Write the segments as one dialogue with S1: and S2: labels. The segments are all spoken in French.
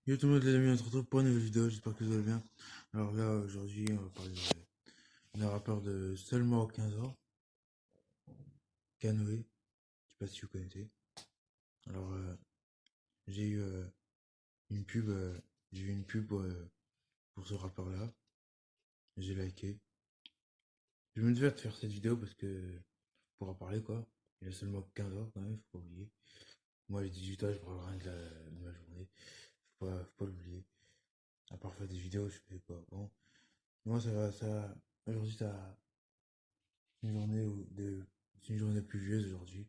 S1: Yo tout le monde les amis, on se retrouve pour une nouvelle vidéo, j'espère que vous allez bien. Alors là aujourd'hui on va parler d'un rappeur de seulement 15 ans, Canoë, je sais pas si vous connaissez. Alors j'ai eu une pub, j'ai eu une pub pour ce rappeur là, j'ai liké. Je me devais de faire cette vidéo parce que pour en parler quoi, il a seulement 15 ans quand même, faut pas oublier. Moi j'ai 18 ans, je parle rien de ma journée, faut pas l'oublier. À part faire des vidéos, je fais quoi. Bon, moi aujourd'hui ça. Une journée c'est une journée pluvieuse aujourd'hui.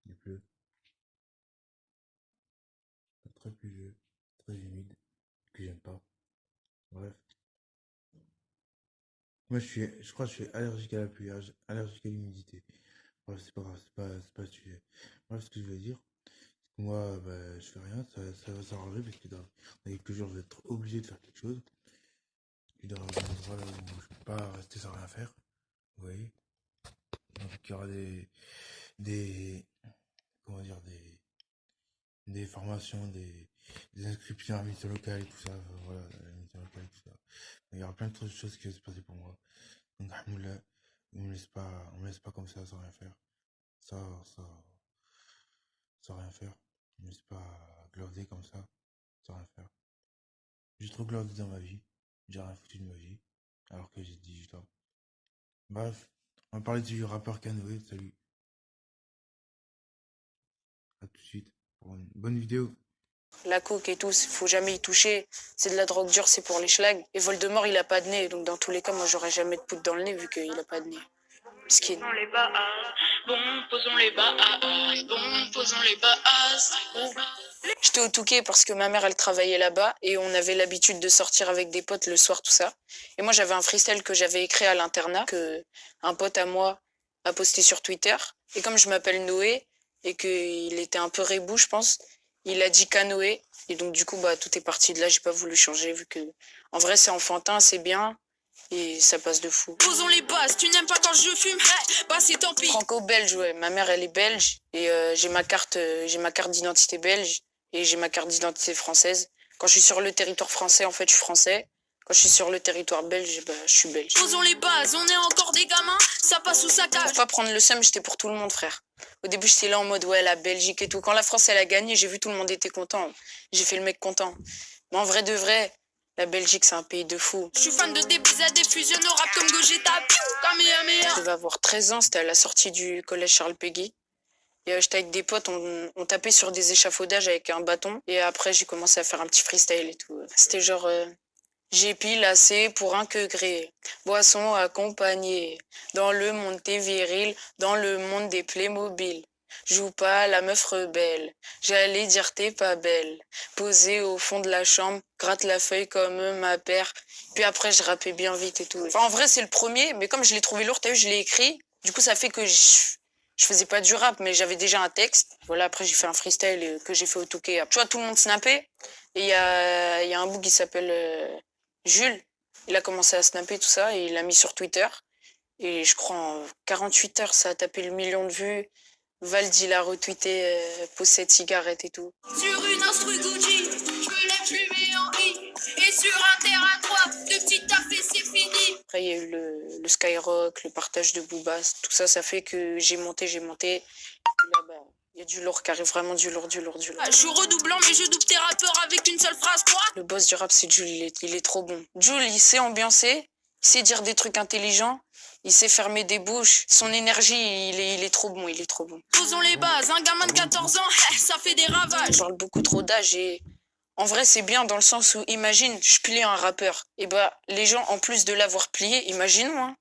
S1: Il pleut. Très pluvieux. Très humide. Que j'aime pas. Bref. Moi je crois que je suis allergique à la pluie, allergique à l'humidité. Bref, c'est pas grave, c'est pas le sujet. Bref, ce que je veux dire, c'est que moi, bah, je fais rien, ça va s'arranger parce que dans quelques jours, je vais être obligé de faire quelque chose. Et dans un endroit là où je peux pas rester sans rien faire. Vous voyez? Donc il y aura des, comment dire, des formations, des inscriptions à mission locale et tout ça. Voilà, la mission locale et tout ça. Il y aura plein de choses qui vont se passer pour moi. Donc, alhamdoulilah, on me laisse pas comme ça sans rien faire. Ça, ça, sans rien faire. On me laisse pas glander comme ça, sans rien faire. J'ai trop glandé dans ma vie. J'ai rien foutu de ma vie. Alors que j'ai 18 ans. Bref, on va parler du rappeur Canoë. Salut, à tout de suite pour une bonne vidéo.
S2: La coke et tout, faut jamais y toucher. C'est de la drogue dure, c'est pour les schlags. Et Voldemort, il a pas de nez. Donc, dans tous les cas, moi, j'aurais jamais de poudre dans le nez vu qu'il a pas de nez. Skin.
S3: Posons les bases, bon, posons les bases, bon, posons les bases.
S2: J'étais au Touquet parce que ma mère, elle travaillait là-bas et on avait l'habitude de sortir avec des potes le soir, tout ça. Et moi, j'avais un freestyle que j'avais écrit à l'internat, que un pote à moi a posté sur Twitter. Et comme je m'appelle Noé et qu'il était un peu rebou, je pense, il a dit Canoë. Et donc, du coup, bah, tout est parti de là. J'ai pas voulu changer vu que, en vrai, c'est enfantin, c'est bien. Et ça passe de fou.
S3: Posons les bases, tu n'aimes pas quand je fume, bah c'est tant pis.
S2: Franco-belge, ouais. Ma mère, elle est belge et j'ai ma carte d'identité belge et j'ai ma carte d'identité française. Quand je suis sur le territoire français, en fait, je suis français. Quand je suis sur le territoire belge, bah, je suis belge.
S3: Posons les bases, on est encore des gamins, ça passe ou ça cache.
S2: Pour pas prendre le seum, j'étais pour tout le monde, frère. Au début, j'étais là en mode, ouais, la Belgique et tout. Quand la France, elle a gagné, j'ai vu tout le monde était content. J'ai fait le mec content. Mais en vrai de vrai, la Belgique, c'est un pays de fou.
S3: Je suis fan de DBZ, des fusions au rap comme Gogeta, Kamehameha.
S2: Je devais avoir 13 ans, c'était à la sortie du collège Charles Péguy. Et j'étais avec des potes, on tapait sur des échafaudages avec un bâton. Et après, j'ai commencé à faire un petit freestyle et tout. C'était genre, j'ai pile assez pour un que gré. Boisson accompagnée. Dans le monde t'es viril, dans le monde des Playmobil. Joue pas la meuf rebelle. J'allais dire t'es pas belle. Posée au fond de la chambre, gratte la feuille comme ma père. Puis après, je rappais bien vite et tout. Enfin, en vrai, c'est le premier, mais comme je l'ai trouvé lourd, t'as vu, je l'ai écrit. Du coup, ça fait que je faisais pas du rap, mais j'avais déjà un texte. Voilà, après, j'ai fait un freestyle que j'ai fait au Touquet. Tu vois, tout le monde snappait. Et il y a un bout qui s'appelle Jules. Il a commencé à snapper tout ça et il l'a mis sur Twitter. Et je crois en 48 heures, ça a tapé le million de vues. Valdi l'a retweeté, possède cigarette et tout.
S3: Sur une instru Gucci, je me lève, je lui mets en I. Et sur un terrain 3, de petites taf et c'est fini.
S2: Après, il y a eu le Skyrock, le partage de Boubas. Tout ça, ça fait que j'ai monté. Et là, bah, il y a du lourd qui arrive, vraiment du lourd.
S3: Je suis redoublant, mais je double tes rappeurs avec une seule phrase, quoi.
S2: Le boss du rap, c'est Jules, il est trop bon. Jules, il sait ambiancer, il sait dire des trucs intelligents, il sait fermer des bouches. Son énergie, il est trop bon, il est trop bon.
S3: Posons les bases, un gamin de 14 ans, ça fait des
S2: Je
S3: ravages.
S2: parle beaucoup trop d'âge et en vrai, c'est bien dans le sens où, imagine, je plie un rappeur. Et bah, les gens, en plus de l'avoir plié, imaginons, hein,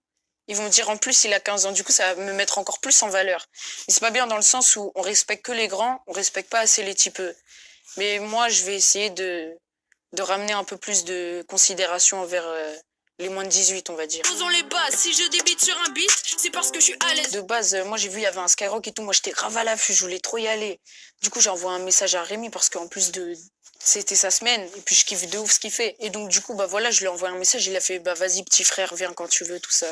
S2: ils vont me dire en plus il a 15 ans. Du coup, ça va me mettre encore plus en valeur. Mais c'est pas bien dans le sens où on respecte que les grands, on respecte pas assez les typeux. Mais moi, je vais essayer de ramener un peu plus de considération envers les moins de 18, on va dire.
S3: Posons les bases, si je débite sur un beat, c'est parce que je suis à l'aise.
S2: De base, moi j'ai vu, il y avait un Skyrock et tout, moi j'étais grave à l'affût, je voulais trop y aller. Du coup, j'ai envoyé un message à Rémi parce qu'en plus de... C'était sa semaine, et puis je kiffe de ouf ce qu'il fait. Et donc du coup, bah voilà, je lui ai envoyé un message, il a fait, bah vas-y petit frère, viens quand tu veux, tout ça.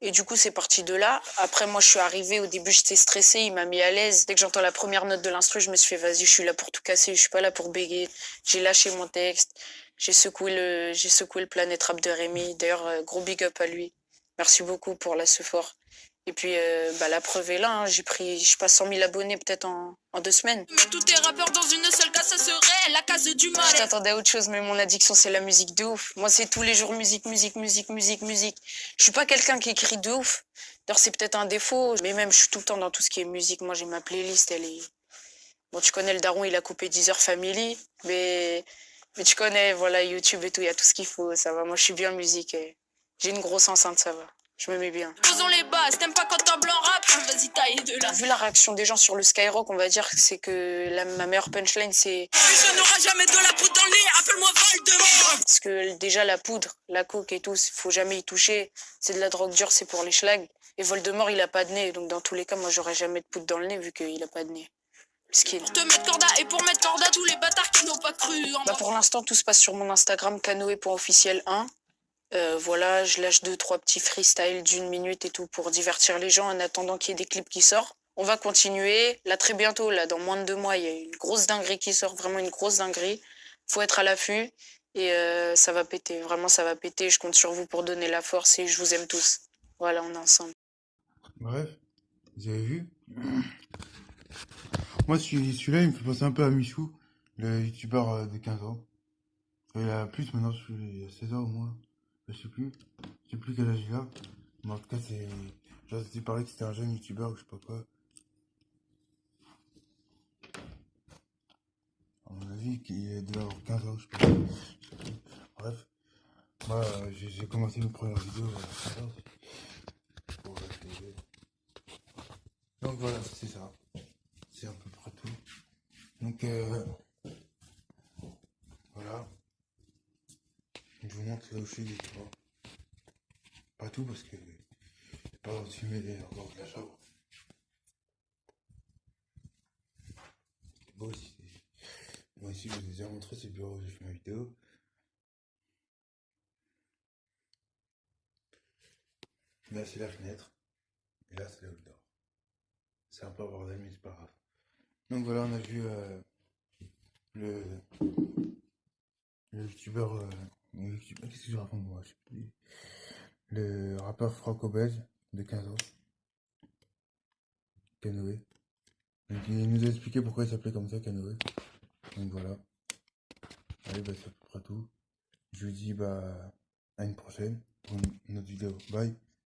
S2: Et du coup, c'est parti de là. Après, moi je suis arrivée, au début j'étais stressée, il m'a mis à l'aise. Dès que j'entends la première note de l'instru, je me suis fait, vas-y, je suis là pour tout casser, je suis pas là pour bégayer. J'ai lâché mon texte, j'ai secoué le Planète Rap de Rémi. D'ailleurs, gros big up à lui. Merci beaucoup pour la fort. Et puis, bah, la preuve est là, hein. Je passe 100 000 abonnés peut-être en 2 semaines.
S3: Mais tous tes rappeurs dans une seule case, ça serait la case du mal.
S2: Je t'attendais à autre chose, mais mon addiction, c'est la musique de ouf. Moi, c'est tous les jours musique, musique, musique, musique, musique. Je suis pas quelqu'un qui écrit de ouf. D'ailleurs, c'est peut-être un défaut, mais même, je suis tout le temps dans tout ce qui est musique. Moi, j'ai ma playlist, elle est... Bon, tu connais le daron, il a coupé 10 heures Family, mais tu connais, voilà, YouTube et tout, il y a tout ce qu'il faut, ça va. Moi, je suis bien musique et j'ai une grosse enceinte, ça va. Je me mets bien.
S3: Posons les bases, t'aimes pas quand un blanc rap? Vas-y, taille de là.
S2: Vu la réaction des gens sur le Skyrock, on va dire que c'est que ma meilleure punchline, c'est...
S3: Je n'aurai jamais de la poudre dans le nez, appelle-moi Voldemort.
S2: Parce que déjà, la poudre, la coke et tout, faut jamais y toucher. C'est de la drogue dure, c'est pour les schlags. Et Voldemort, il a pas de nez. Donc, dans tous les cas, moi, j'aurais jamais de poudre dans le nez vu qu'il a pas de nez. Skin.
S3: Pour te mettre corda et pour mettre corda tous les bâtards qui n'ont pas cru en
S2: Bah, pour l'instant, tout se passe sur mon Instagram, canoë.officiel1. Voilà, je lâche 2-3 petits freestyles d'1 minute et tout pour divertir les gens en attendant qu'il y ait des clips qui sortent. On va continuer. Là, très bientôt, là, dans moins de 2 mois, il y a une grosse dinguerie qui sort, vraiment une grosse dinguerie. Faut être à l'affût et ça va péter. Vraiment, ça va péter. Je compte sur vous pour donner la force et je vous aime tous. Voilà, on est ensemble.
S1: Bref, vous avez vu? Moi, celui-là, il me fait penser un peu à Michou, le youtubeur de 15 ans. Il a plus maintenant, il a 16 ans au moins. Je sais plus. Je sais plus quel âge il a. Mais en tout cas, c'est. Genre, c'était pareil que c'était un jeune youtubeur ou je sais pas quoi. À mon avis, il doit avoir 15 ans, je sais pas. Je sais plus. Bref. Moi, j'ai commencé mes premières vidéos à 15 ans. Pour essayer. Donc voilà, c'est ça. C'est à peu près tout. Donc voilà. Je vous montre là où je suis, tu vois. Pas tout parce que j'ai pas filmé encore de la chambre. Bon, aussi, moi ici, je vous ai déjà montré ce bureau où j'ai fait ma vidéo. Là, c'est la fenêtre. Et là, c'est là où je dors. C'est un peu bordel, mais c'est pas grave. Donc voilà, on a vu le youtubeur. Qu'est-ce que je raconte moi? Je sais plus. Le rappeur franco-belge de 15 ans. Canoë. Donc il nous a expliqué pourquoi il s'appelait comme ça, Canoë. Donc voilà. Allez, bah c'est à peu près tout. Je vous dis bah à une prochaine pour une autre vidéo. Bye.